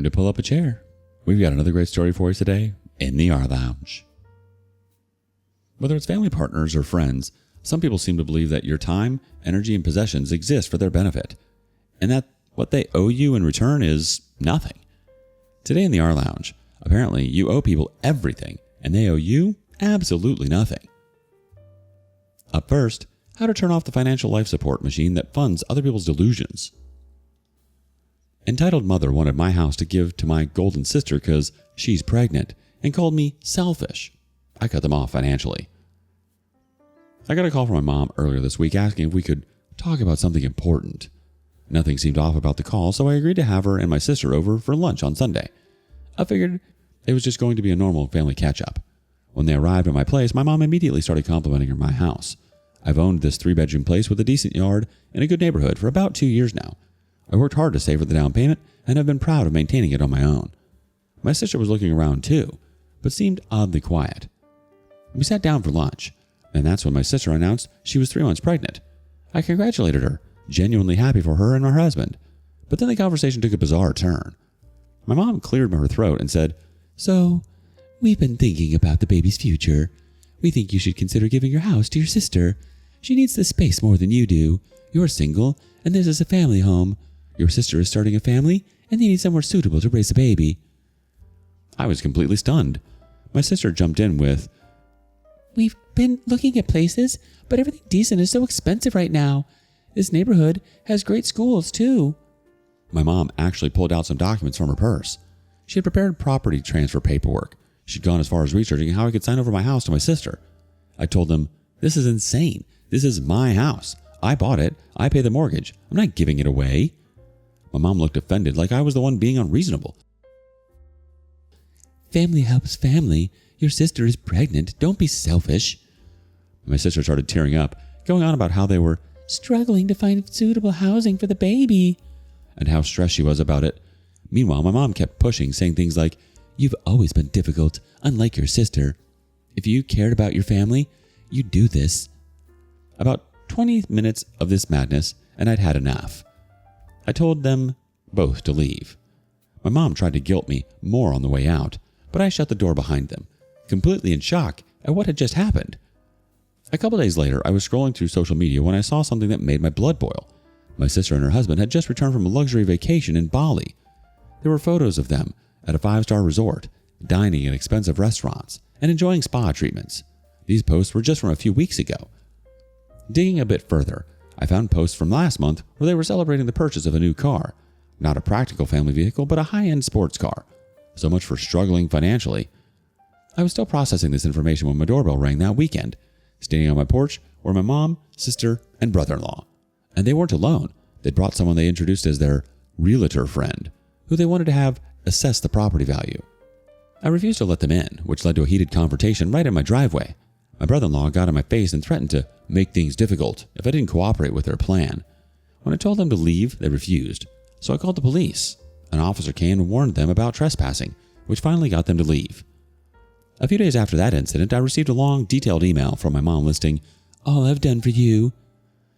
Time to pull up a chair. We've got another great story for you today in the rLounge. Whether it's family partners or friends, some people seem to believe that your time, energy, and possessions exist for their benefit, and that what they owe you in return is nothing. Today in the rLounge, apparently you owe people everything, and they owe you absolutely nothing. Up first, how to turn off the financial life support machine that funds other people's delusions. Entitled mother wanted my house to give to my golden sister because she's pregnant and called me selfish. I cut them off financially. I got a call from my mom earlier this week asking if we could talk about something important. Nothing seemed off about the call, so I agreed to have her and my sister over for lunch on Sunday. I figured it was just going to be a normal family catch-up. When they arrived at my place, my mom immediately started complimenting her my house. I've owned this 3-bedroom place with a decent yard in a good neighborhood for about 2 years now. I worked hard to save for the down payment and have been proud of maintaining it on my own. My sister was looking around too, but seemed oddly quiet. We sat down for lunch, and that's when my sister announced she was 3 months pregnant. I congratulated her, genuinely happy for her and her husband. But then the conversation took a bizarre turn. My mom cleared her throat and said, "So, we've been thinking about the baby's future. We think you should consider giving your house to your sister. She needs the space more than you do. You're single, and this is a family home. Your sister is starting a family, and they need somewhere suitable to raise a baby." I was completely stunned. My sister jumped in with, "We've been looking at places, but everything decent is so expensive right now. This neighborhood has great schools, too." My mom actually pulled out some documents from her purse. She had prepared property transfer paperwork. She'd gone as far as researching how I could sign over my house to my sister. I told them, "This is insane. This is my house. I bought it. I pay the mortgage. I'm not giving it away." My mom looked offended, like I was the one being unreasonable. "Family helps family. Your sister is pregnant. Don't be selfish." My sister started tearing up, going on about how they were struggling to find suitable housing for the baby, and how stressed she was about it. Meanwhile, my mom kept pushing, saying things like, "You've always been difficult, unlike your sister. If you cared about your family, you'd do this." About 20 minutes of this madness, and I'd had enough. I told them both to leave. My mom tried to guilt me more on the way out, but I shut the door behind them, completely in shock at what had just happened. A couple days later, I was scrolling through social media when I saw something that made my blood boil. My sister and her husband had just returned from a luxury vacation in Bali. There were photos of them at a 5-star resort, dining at expensive restaurants, and enjoying spa treatments. These posts were just from a few weeks ago. Digging a bit further, I found posts from last month where they were celebrating the purchase of a new car. Not a practical family vehicle, but a high-end sports car. So much for struggling financially. I was still processing this information when my doorbell rang that weekend. Standing on my porch were my mom, sister, and brother-in-law. And they weren't alone. They'd brought someone they introduced as their realtor friend, who they wanted to have assess the property value. I refused to let them in, which led to a heated confrontation right in my driveway. My brother-in-law got in my face and threatened to make things difficult if I didn't cooperate with their plan. When I told them to leave, they refused, so I called the police. An officer came and warned them about trespassing, which finally got them to leave. A few days after that incident, I received a long, detailed email from my mom listing, "All I've done for you."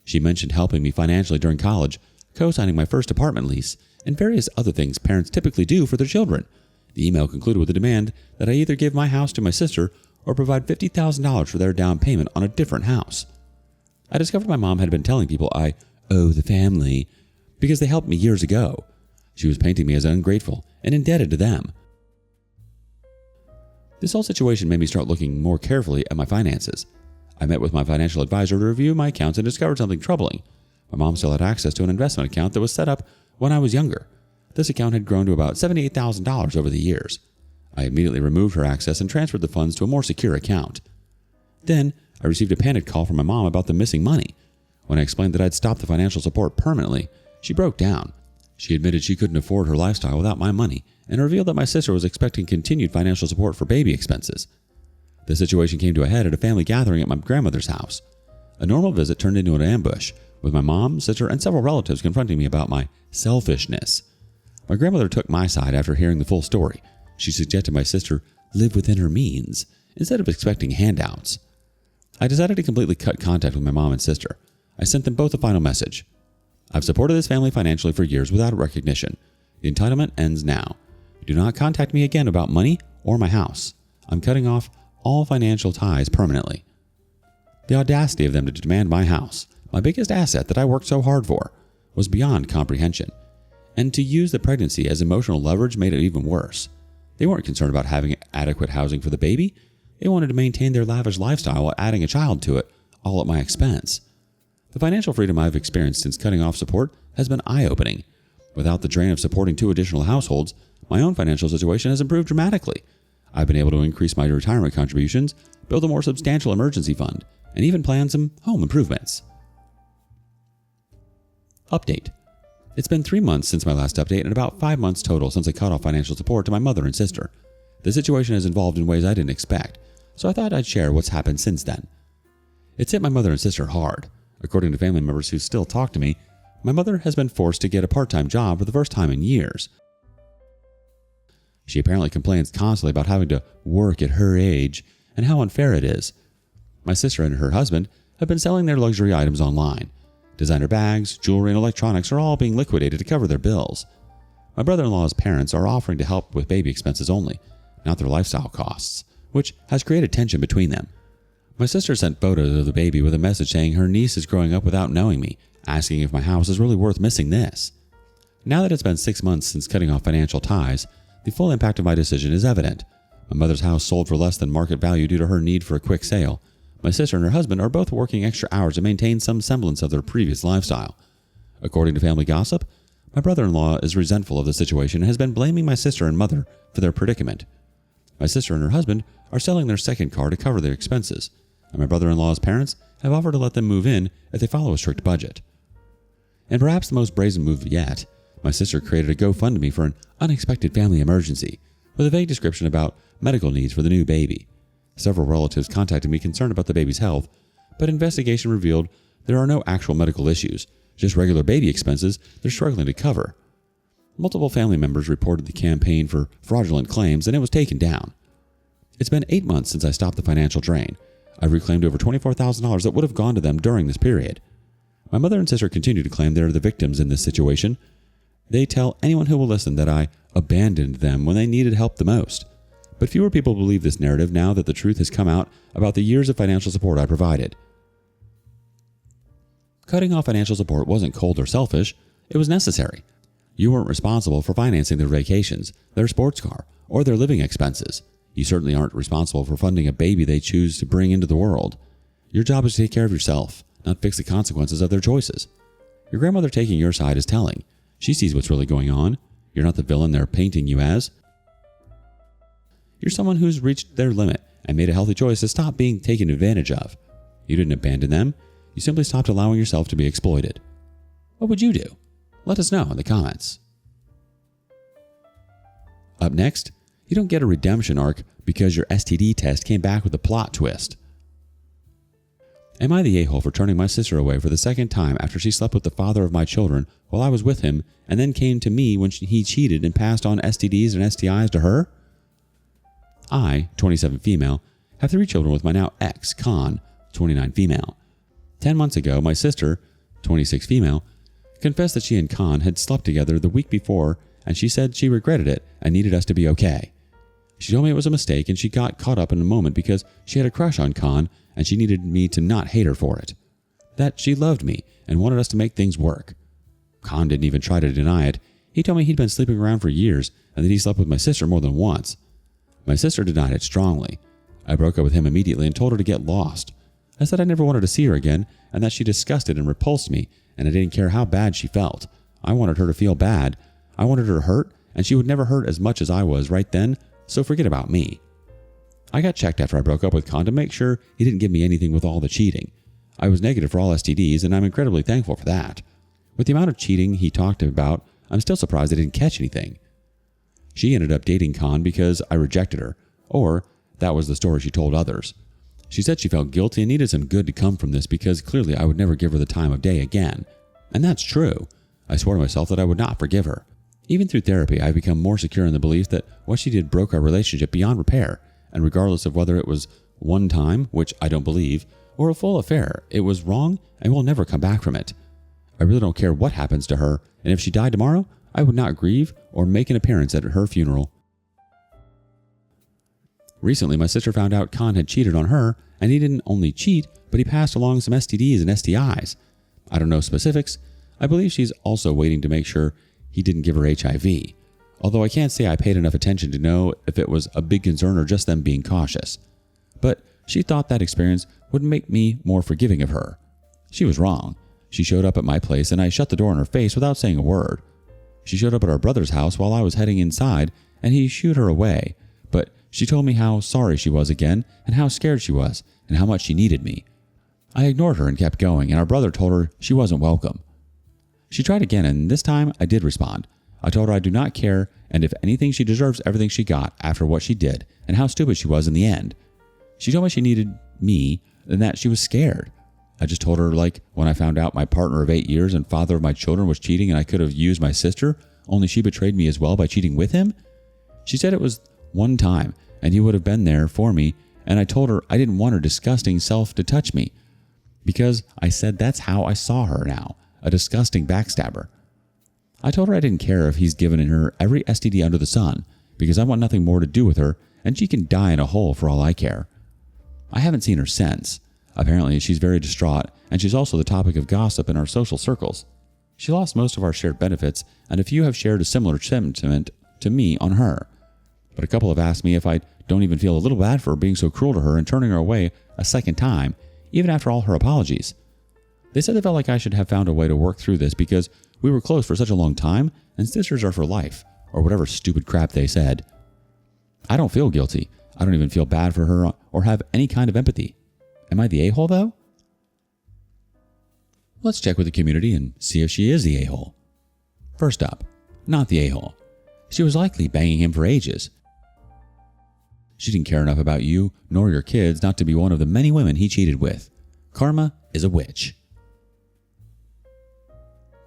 She mentioned helping me financially during college, co-signing my first apartment lease, and various other things parents typically do for their children. The email concluded with a demand that I either give my house to my sister or provide $50,000 for their down payment on a different house. I discovered my mom had been telling people I owe the family because they helped me years ago. She was painting me as ungrateful and indebted to them. This whole situation made me start looking more carefully at my finances. I met with my financial advisor to review my accounts and discovered something troubling. My mom still had access to an investment account that was set up when I was younger. This account had grown to about $78,000 over the years. I immediately removed her access and transferred the funds to a more secure account. Then, I received a panicked call from my mom about the missing money. When I explained that I'd stopped the financial support permanently, she broke down. She admitted she couldn't afford her lifestyle without my money and revealed that my sister was expecting continued financial support for baby expenses. The situation came to a head at a family gathering at my grandmother's house. A normal visit turned into an ambush, with my mom, sister, and several relatives confronting me about my selfishness. My grandmother took my side after hearing the full story. She suggested my sister live within her means instead of expecting handouts. I decided to completely cut contact with my mom and sister. I sent them both a final message. "I've supported this family financially for years without recognition. The entitlement ends now. Do not contact me again about money or my house. I'm cutting off all financial ties permanently. The audacity of them to demand my house, my biggest asset that I worked so hard for, was beyond comprehension. And to use the pregnancy as emotional leverage made it even worse. They weren't concerned about having adequate housing for the baby. They wanted to maintain their lavish lifestyle while adding a child to it, all at my expense. The financial freedom I've experienced since cutting off support has been eye-opening. Without the drain of supporting 2 additional households, my own financial situation has improved dramatically. I've been able to increase my retirement contributions, build a more substantial emergency fund, and even plan some home improvements. Update. It's been 3 months since my last update and about 5 months total since I cut off financial support to my mother and sister. The situation has evolved in ways I didn't expect, so I thought I'd share what's happened since then. It's hit my mother and sister hard. According to family members who still talk to me, my mother has been forced to get a part-time job for the first time in years. She apparently complains constantly about having to work at her age and how unfair it is. My sister and her husband have been selling their luxury items online. Designer bags, jewelry, and electronics are all being liquidated to cover their bills. My brother-in-law's parents are offering to help with baby expenses only, not their lifestyle costs, which has created tension between them. My sister sent photos of the baby with a message saying her niece is growing up without knowing me, asking if my house is really worth missing this. Now that it's been 6 months since cutting off financial ties, the full impact of my decision is evident. My mother's house sold for less than market value due to her need for a quick sale. My sister and her husband are both working extra hours to maintain some semblance of their previous lifestyle. According to family gossip, my brother-in-law is resentful of the situation and has been blaming my sister and mother for their predicament. My sister and her husband are selling their second car to cover their expenses, and my brother-in-law's parents have offered to let them move in if they follow a strict budget. And perhaps the most brazen move yet, my sister created a GoFundMe for an unexpected family emergency, with a vague description about medical needs for the new baby. Several relatives contacted me concerned about the baby's health, but investigation revealed there are no actual medical issues, just regular baby expenses they're struggling to cover. Multiple family members reported the campaign for fraudulent claims and it was taken down. It's been 8 months since I stopped the financial drain. I've reclaimed over $24,000 that would have gone to them during this period. My mother and sister continue to claim they're the victims in this situation. They tell anyone who will listen that I abandoned them when they needed help the most. But fewer people believe this narrative now that the truth has come out about the years of financial support I provided. Cutting off financial support wasn't cold or selfish, it was necessary. You weren't responsible for financing their vacations, their sports car, or their living expenses. You certainly aren't responsible for funding a baby they choose to bring into the world. Your job is to take care of yourself, not fix the consequences of their choices. Your grandmother taking your side is telling. She sees what's really going on. You're not the villain they're painting you as. You're someone who's reached their limit and made a healthy choice to stop being taken advantage of. You didn't abandon them. You simply stopped allowing yourself to be exploited. What would you do? Let us know in the comments. Up next, you don't get a redemption arc because your STD test came back with a plot twist. Am I the a-hole for turning my sister away for the second time after she slept with the father of my children while I was with him and then came to me when he cheated and passed on STDs and STIs to her? I, 27 female, have 3 children with my now ex, Con, 29 female. 10 months ago, my sister, 26 female, confessed that she and Con had slept together the week before and she said she regretted it and needed us to be okay. She told me it was a mistake and she got caught up in a moment because she had a crush on Con and she needed me to not hate her for it. That she loved me and wanted us to make things work. Con didn't even try to deny it. He told me he'd been sleeping around for years and that he slept with my sister more than once. My sister denied it strongly. I broke up with him immediately and told her to get lost. I said I never wanted to see her again and that she disgusted and repulsed me and I didn't care how bad she felt. I wanted her to feel bad. I wanted her to hurt and she would never hurt as much as I was right then, so forget about me. I got checked after I broke up with Con to make sure he didn't give me anything with all the cheating. I was negative for all STDs and I'm incredibly thankful for that. With the amount of cheating he talked about, I'm still surprised I didn't catch anything. She ended up dating Con because I rejected her, or that was the story she told others. She said she felt guilty and needed some good to come from this because clearly I would never give her the time of day again. And that's true. I swore to myself that I would not forgive her. Even through therapy, I've become more secure in the belief that what she did broke our relationship beyond repair, and regardless of whether it was one time, which I don't believe, or a full affair, it was wrong and will never come back from it. I really don't care what happens to her, and if she died tomorrow, I would not grieve or make an appearance at her funeral Recently, my sister found out Khan had cheated on her, and he didn't only cheat, but he passed along some STDs and STIs. I don't know specifics. I believe she's also waiting to make sure he didn't give her HIV, although I can't say I paid enough attention to know if it was a big concern or just them being cautious. But she thought that experience would make me more forgiving of her. She was wrong. She showed up at my place and I shut the door in her face without saying a word. She showed up at our brother's house while I was heading inside and he shooed her away, but she told me how sorry she was again and how scared she was and how much she needed me. I ignored her and kept going, and our brother told her she wasn't welcome. She tried again, and this time I did respond. I told her I do not care, and if anything, she deserves everything she got after what she did and how stupid she was in the end. She told me she needed me and that she was scared. I just told her, like, when I found out my partner of 8 years and father of my children was cheating and I could have used my sister, only she betrayed me as well by cheating with him. She said it was one time and he would have been there for me, and I told her I didn't want her disgusting self to touch me because I said that's how I saw her now, a disgusting backstabber. I told her I didn't care if he's given her every STD under the sun because I want nothing more to do with her and she can die in a hole for all I care. I haven't seen her since. Apparently, she's very distraught, and she's also the topic of gossip in our social circles. She lost most of our shared benefits, and a few have shared a similar sentiment to me on her. But a couple have asked me if I don't even feel a little bad for being so cruel to her and turning her away a second time, even after all her apologies. They said they felt like I should have found a way to work through this because we were close for such a long time, and sisters are for life, or whatever stupid crap they said. I don't feel guilty. I don't even feel bad for her or have any kind of empathy. Am I the a-hole, though? Let's check with the community and see if she is the a-hole. First up, not the a-hole. She was likely banging him for ages. She didn't care enough about you nor your kids not to be one of the many women he cheated with. Karma is a witch.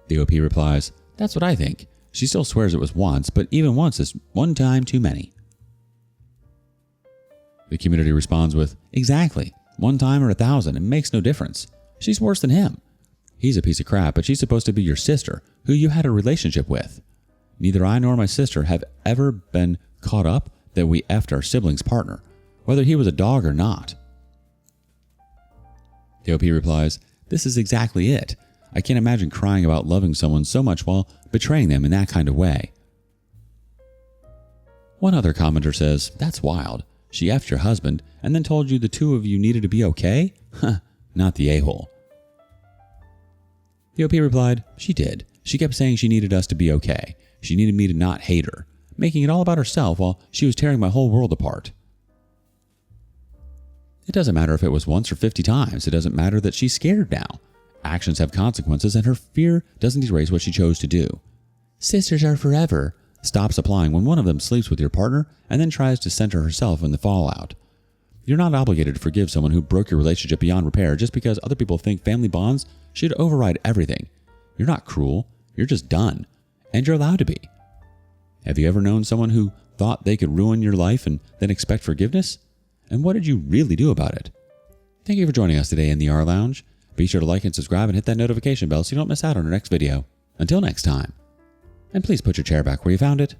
The OP replies, that's what I think. She still swears it was once, but even once is one time too many. The community responds with, exactly. One time or 1,000, it makes no difference. She's worse than him. He's a piece of crap, but she's supposed to be your sister, who you had a relationship with. Neither I nor my sister have ever been caught up that we effed our sibling's partner, whether he was a dog or not. The OP replies, this is exactly it. I can't imagine crying about loving someone so much while betraying them in that kind of way. One other commenter says, that's wild. She effed your husband and then told you the two of you needed to be okay? Huh, not the a-hole. The OP replied, she did. She kept saying she needed us to be okay. She needed me to not hate her, making it all about herself while she was tearing my whole world apart. It doesn't matter if it was once or 50 times. It doesn't matter that she's scared now. Actions have consequences and her fear doesn't erase what she chose to do. Sisters are forever stops applying when one of them sleeps with your partner and then tries to center herself in the fallout. You're not obligated to forgive someone who broke your relationship beyond repair just because other people think family bonds should override everything. You're not cruel. You're just done. And you're allowed to be. Have you ever known someone who thought they could ruin your life and then expect forgiveness? And what did you really do about it? Thank you for joining us today in the rLounge. Be sure to like and subscribe and hit that notification bell so you don't miss out on our next video. Until next time. And please put your chair back where you found it.